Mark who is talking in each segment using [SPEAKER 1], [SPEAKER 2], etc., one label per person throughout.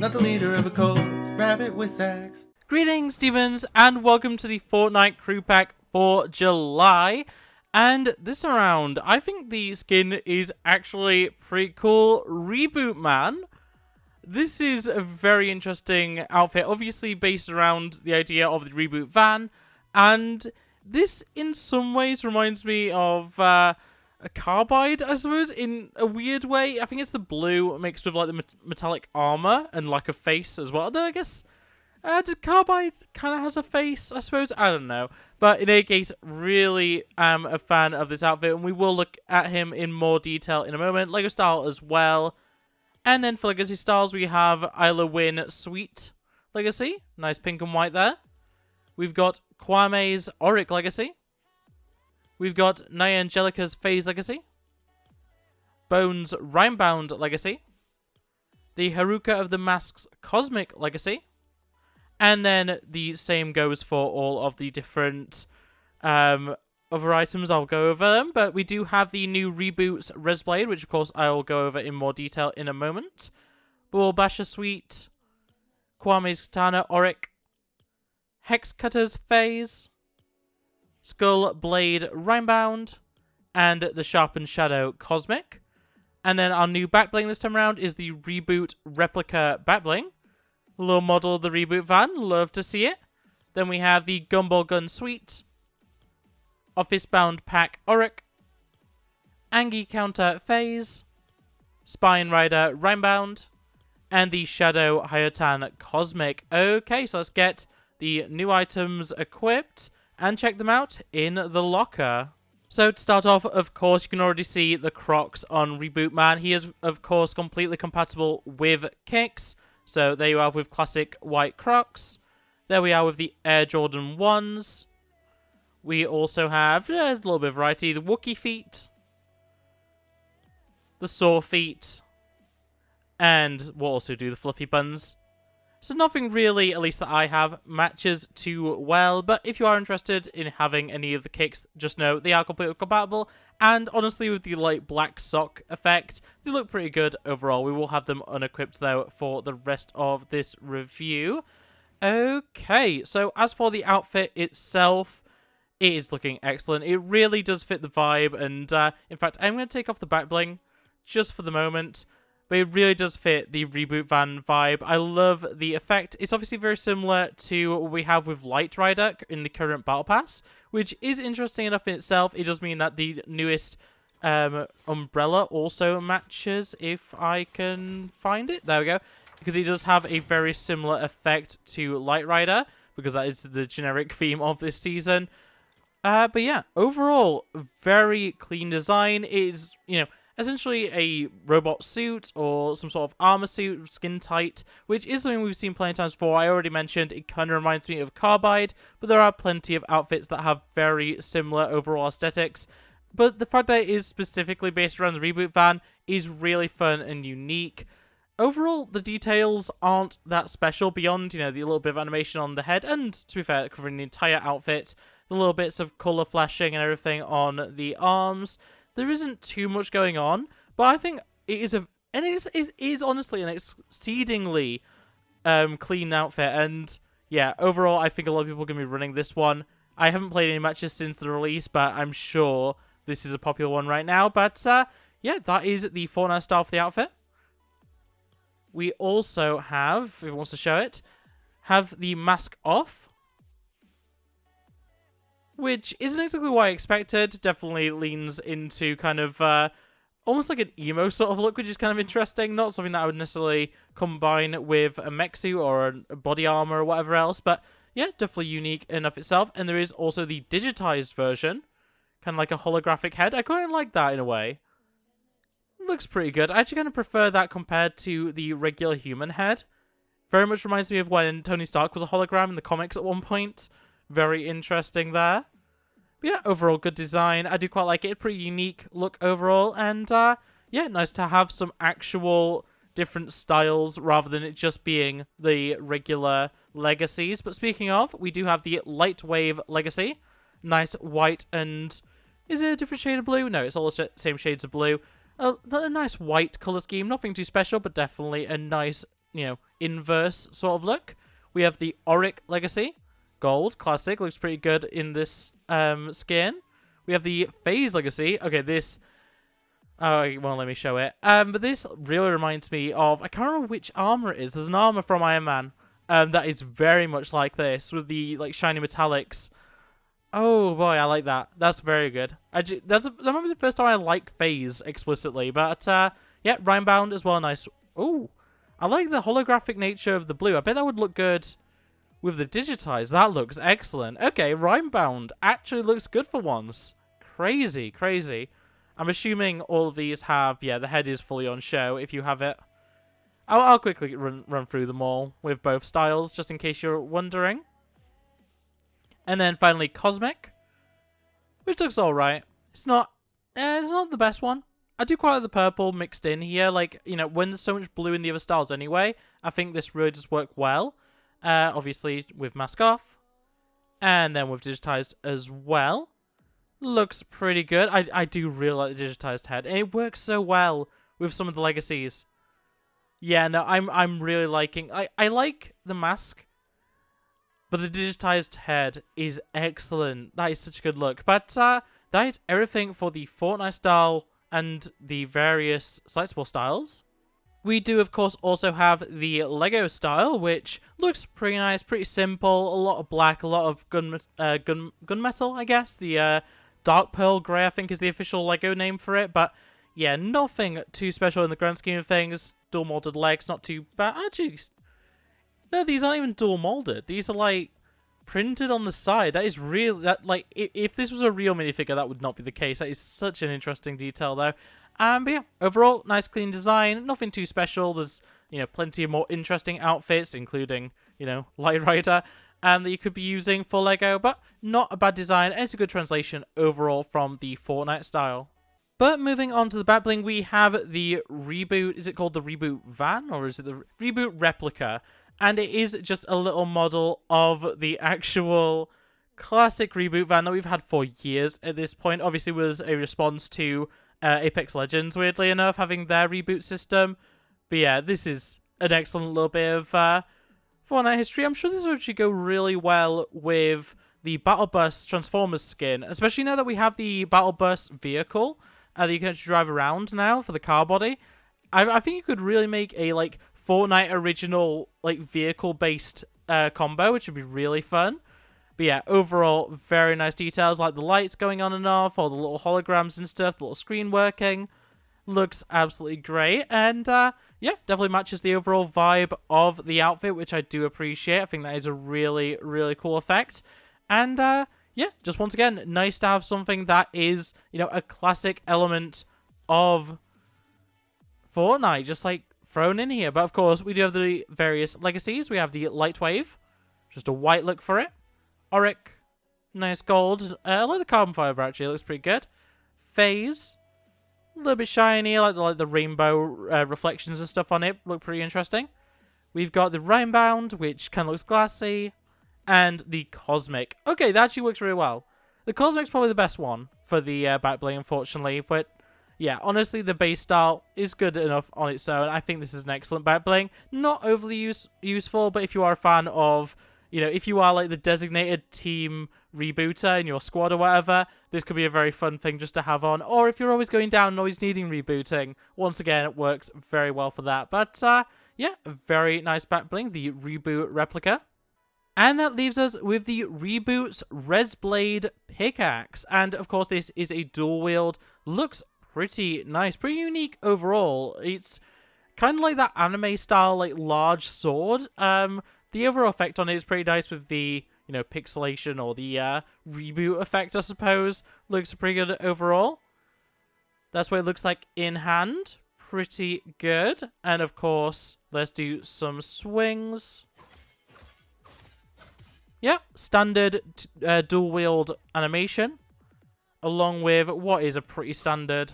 [SPEAKER 1] not the leader of a cult. RabbitWithAxe.
[SPEAKER 2] Greetings, Stevens, and welcome to the Fortnite crew pack for July. And this round, I think the skin is actually pretty cool. Reboot Man. This is a very interesting outfit, obviously based around the idea of the Reboot van. And this, in some ways, reminds me of a Carbide, I suppose, in a weird way. I think it's the blue mixed with like the metallic armor and like a face as well. Although I guess Carbide kind of has a face, I suppose. I don't know. But in any case, really am a fan of this outfit, and we will look at him in more detail in a moment. Lego style as well. And then for Legacy styles, we have Isla Win Sweet Legacy. Nice pink and white there. We've got Kwame's Auric Legacy. We've got Naya Angelica's Phase Legacy. Bones Rhymebound Legacy. The Haruka of the Masks Cosmic Legacy. And then the same goes for all of the different other items. I'll go over them. But we do have the new Reboot's Resblade, which of course I will go over in more detail in a moment. Bull Basher Suite. Kwame's Katana Auric. Hex Cutter's Phase. Skull Blade Rhymebound, and the Sharpened Shadow Cosmic. And then our new backbling this time around is the Reboot Replica backbling. A little model of the Reboot van, love to see it. Then we have the Gumball Gun Suite, Office Bound Pack Auric, Angie Counter Phase, Spine Rider Rhymebound, and the Shadow Hayatan Cosmic. Okay, so let's get the new items equipped and check them out in the locker. So to start off, of course, you can already see the Crocs on Reboot Man. He is, of course, completely compatible with kicks. So there you are with classic white Crocs. There we are with the Air Jordan 1s. We also have a little bit of variety. The Wookiee feet. The Saw feet. And we'll also do the Fluffy buns. So nothing really, at least that I have, matches too well. But if you are interested in having any of the kicks, just know they are completely compatible. And honestly, with the like black sock effect, they look pretty good overall. We will have them unequipped though for the rest of this review. Okay, so as for the outfit itself, it is looking excellent. It really does fit the vibe. And in fact, I'm going to take off the back bling just for the moment. But it really does fit the Reboot van vibe. I love the effect. It's obviously very similar to what we have with Light Rider in the current Battle Pass, which is interesting enough in itself. It does mean that the newest umbrella also matches, if I can find it. There we go. Because it does have a very similar effect to Light Rider, because that is the generic theme of this season. But yeah, overall, very clean design. It is, you know, essentially a robot suit or some sort of armor suit, skin tight, which is something we've seen plenty of times before. I already mentioned it kind of reminds me of Carbide, but there are plenty of outfits that have very similar overall aesthetics. But the fact that it is specifically based around the Reboot van is really fun and unique. Overall, the details aren't that special beyond, you know, the little bit of animation on the head, and to be fair, covering the entire outfit, the little bits of colour flashing and everything on the arms. There isn't too much going on, but I think it is it is honestly an exceedingly clean outfit. And yeah, overall, I think a lot of people are going to be running this one. I haven't played any matches since the release, but I'm sure this is a popular one right now. But yeah, that is the Fortnite style for the outfit. We also have, if it wants to show it, have the mask off, which isn't exactly what I expected. Definitely leans into kind of almost like an emo sort of look, which is kind of interesting. Not something that I would necessarily combine with a mech suit or a body armor or whatever else. But yeah, definitely unique enough itself. And there is also the digitized version, kind of like a holographic head. I quite like that in a way. Looks pretty good. I actually kind of prefer that compared to the regular human head. Very much reminds me of when Tony Stark was a hologram in the comics at one point. Very interesting there. But yeah, overall good design. I do quite like it. Pretty unique look overall. And yeah, nice to have some actual different styles rather than it just being the regular legacies. But speaking of, we do have the Light Wave Legacy. Nice white and... is it a different shade of blue? No, it's all the same shades of blue. A nice white colour scheme. Nothing too special, but definitely a nice inverse sort of look. We have the Auric Legacy. Gold, classic, looks pretty good in this skin. We have the Phase Legacy. Okay, this... Oh, it won't let me show it. But this really reminds me of... I can't remember which armor it is. There's an armor from Iron Man that is very much like this, with the shiny metallics. Oh boy, I like that. That's very good. That might be the first time I like Phase explicitly. But yeah, Rhinebound as well, nice. Ooh, I like the holographic nature of the blue. I bet that would look good with the digitized. That looks excellent. Okay, Rhinebound actually looks good for once. Crazy, crazy. I'm assuming all of these have, yeah, the head is fully on show if you have it. I'll quickly run through them all with both styles, just in case you're wondering. And then finally Cosmic, which looks alright. It's not the best one. I do quite like the purple mixed in here, like, when there's so much blue in the other styles anyway, I think this really does work well. Obviously with mask off, and then with digitized as well. Looks pretty good. I do really like the digitized head, and it works so well with some of the legacies. Yeah, no, I'm really liking... I like the mask, but the digitized head is excellent. That is such a good look. But that is everything for the Fortnite style and the various selectable styles. We do, of course, also have the Lego style, which looks pretty nice, pretty simple. A lot of black, a lot of gunmetal, I guess. The Dark Pearl Grey, I think, is the official Lego name for it. But yeah, nothing too special in the grand scheme of things. Dual molded legs, not too bad. Actually, no, these aren't even dual molded. These are like printed on the side. That is real. That like if this was a real minifigure, that would not be the case. That is such an interesting detail, though. But yeah, overall, nice clean design. Nothing too special. There's plenty of more interesting outfits, including Light Rider, that you could be using for Lego. But not a bad design. It's a good translation overall from the Fortnite style. But moving on to the back bling, we have the Reboot. Is it called the Reboot van, or is it the Reboot replica? And it is just a little model of the actual classic Reboot van that we've had for years at this point. Obviously, it was a response to Apex Legends, weirdly enough, having their reboot system. But yeah, this is an excellent little bit of Fortnite history. I'm sure this would actually go really well with the Battle Bus Transformers skin, especially now that we have the Battle Bus vehicle that you can actually drive around now for the car body. I think you could really make a Fortnite original vehicle-based combo, which would be really fun. But yeah, overall, very nice details, like the lights going on and off, all the little holograms and stuff, the little screen working. Looks absolutely great, and yeah, definitely matches the overall vibe of the outfit, which I do appreciate. I think that is a really, really cool effect. And yeah, just once again, nice to have something that is, a classic element of Fortnite, just thrown in here. But of course, we do have the various legacies. We have the Lightwave, just a white look for it. Auric, nice gold. I like the carbon fiber, actually. It looks pretty good. Phase, a little bit shiny. I like the rainbow reflections and stuff on it. Look pretty interesting. We've got the Rhinebound, which kind of looks glassy. And the Cosmic. Okay, that actually works really well. The Cosmic's probably the best one for the back bling, unfortunately. But yeah, honestly, the base style is good enough on its own. I think this is an excellent back bling. Not overly useful, but if you are a fan of... if you are the designated team rebooter in your squad or whatever, this could be a very fun thing just to have on. Or if you're always going down and always needing rebooting, once again, it works very well for that. But yeah, a very nice back bling, the Reboot replica. And that leaves us with the Reboot's Resblade pickaxe. And of course, this is a dual wield. Looks pretty nice, pretty unique overall. It's kind of like that anime style, large sword. The overall effect on it is pretty nice with the, pixelation or the reboot effect, I suppose. Looks pretty good overall. That's what it looks like in hand. Pretty good. And of course, let's do some swings. Yep, standard dual wield animation. Along with what is a pretty standard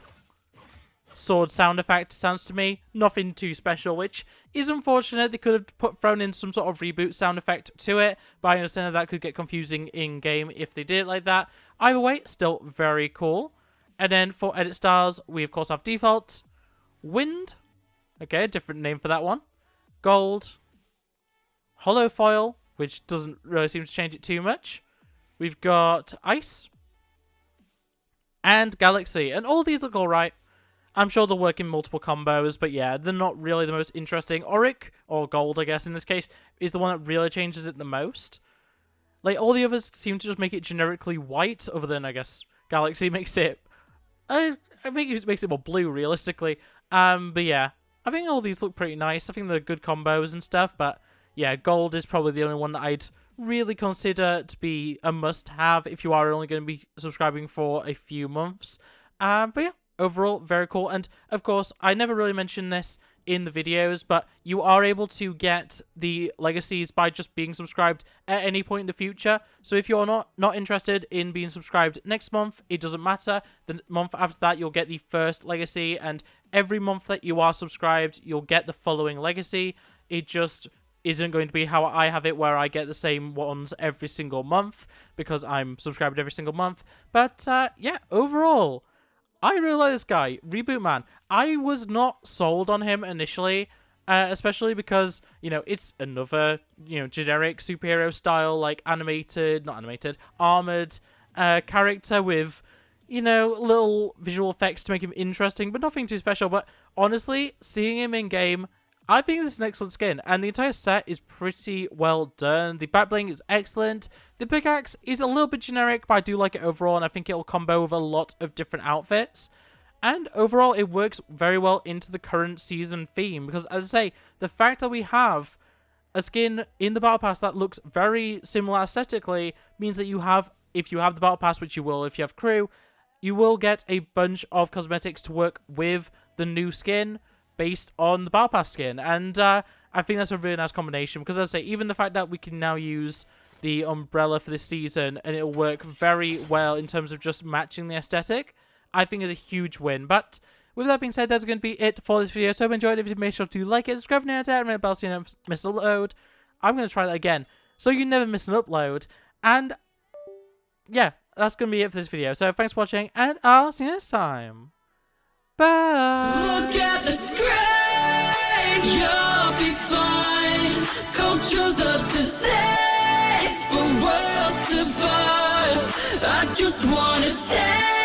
[SPEAKER 2] sword sound effect, sounds to me. Nothing too special, which is unfortunate. They could have thrown in some sort of reboot sound effect to it, but I understand that could get confusing in-game if they did it like that. Either way, still very cool. And then for edit styles, we of course have default, wind. Okay, different name for that one. gold, hollow foil, which doesn't really seem to change it too much. We've got ice and galaxy, and all these look alright. I'm sure they'll work in multiple combos, but yeah, they're not really the most interesting. Auric, or gold I guess in this case, is the one that really changes it the most. Like, all the others seem to just make it generically white, other than, I guess, galaxy makes it... I think it makes it more blue, realistically. But yeah, I think all these look pretty nice. I think they're good combos and stuff, but yeah, gold is probably the only one that I'd really consider to be a must-have if you are only going to be subscribing for a few months. But yeah, overall, very cool. And of course, I never really mentioned this in the videos, but you are able to get the legacies by just being subscribed at any point in the future. So if you're not interested in being subscribed next month, it doesn't matter. The month after that, you'll get the first legacy, and every month that you are subscribed, you'll get the following legacy. It just isn't going to be how I have it, where I get the same ones every single month, because I'm subscribed every single month. But yeah, overall, I really like this guy, Reboot Man. I was not sold on him initially, especially because, you know, it's another, you know, generic superhero style, like armored character with, you know, little visual effects to make him interesting, but nothing too special. But honestly, seeing him in game, I think this is an excellent skin, and the entire set is pretty well done. The back bling is excellent. The pickaxe is a little bit generic, but I do like it overall, and I think it will combo with a lot of different outfits. And overall, it works very well into the current season theme, because as I say, the fact that we have a skin in the Battle Pass that looks very similar aesthetically means that you have, if you have the Battle Pass, which you will if you have crew, you will get a bunch of cosmetics to work with the new skin based on the Battle Pass skin, and I think that's a really nice combination, because as I say, even the fact that we can now use the umbrella for this season and it'll work very well in terms of just matching the aesthetic, I think is a huge win. But with that being said, that's going to be it for this video. So if you enjoyed it, make sure to like it, subscribe if you're new to it, and ring the bell so you never miss an upload. I'm going to try that again, so you never miss an upload. And yeah, that's going to be it for this video. So thanks for watching, and I'll see you next time. Bye.
[SPEAKER 3] Look at the screen, you'll be fine. Culture's a disease, but we'll survive. I just wanna take